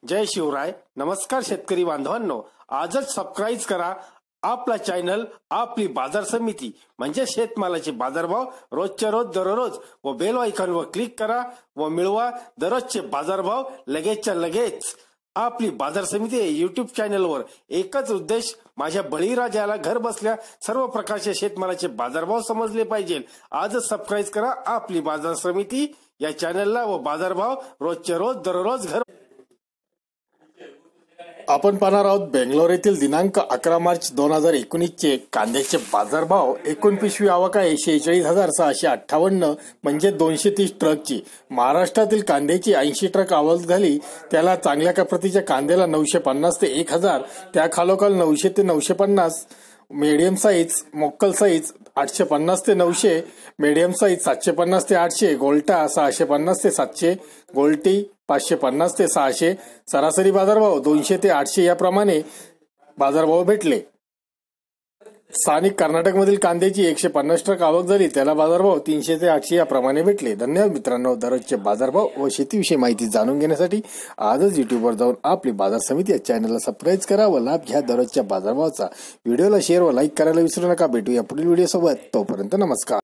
जय शिवराय. नमस्कार शेतकरी बांधवांनो, आजच सबस्क्राईब करा आपला चॅनल आपली बाजार समिती म्हणजे शेतमालाचे बाजारभाव रोजच्या रोज दररोज व बेल आयकॉनवर क्लिक करा व मिळवा दररोजचे बाजारभाव लगेचच्या लगेच. आपली बाजार समिती YouTube चॅनलवर एकच उद्देश, माझ्या बळीराजाला घर बसल्या सर्व प्रकारचे शेतमालाचे बाजारभाव समजले पाहिजे. आजच सबस्क्राईब करा आपली बाजार समिती या चॅनलला व बाजारभाव रोजच्या रोज दररोज घर. आपण पाहणार आहोत बेंगलोर येथील दिनांक 11 मार्च 2019 चे कांद्याचे बाजारभाव. एकूण पिशवी आवक आहे 46,658 म्हणजे 230 ट्रकची. महाराष्ट्रातील कांद्याची 80 ट्रक आवक झाली. त्याला चांगल्या प्रतीच्या कांद्याला 950 ते 1000, त्या खालोखाल 900 ते 950, मीडियम साईज मोक्कल साईज 850 ते 900, मीडियम साईज 750 ते 800, गोल्टा 650 ते 700, गोल्टी 550 ते 600. सरासरी बाजारभाव 200 ते 800 याप्रमाणे बाजारभाव भेटले. स्थानिक कर्नाटकमधील कांद्याची 150 ट्रक आवक झाली. त्याला बाजारभाव 300 ते 800 याप्रमाणे भेटले. धन्यवाद मित्रांनो. दररोजचे बाजारभाव व शेतीविषयी माहिती जाणून घेण्यासाठी आजच युट्यूबवर जाऊन आपली बाजार समिती या चॅनलला सबस्क्राईब करा व लाभ घ्या दररोजच्या बाजारभावाचा. व्हिडिओला शेअर व लाईक करायला विसरू नका. भेटूया पुढील व्हिडिओ सोबत. तोपर्यंत नमस्कार.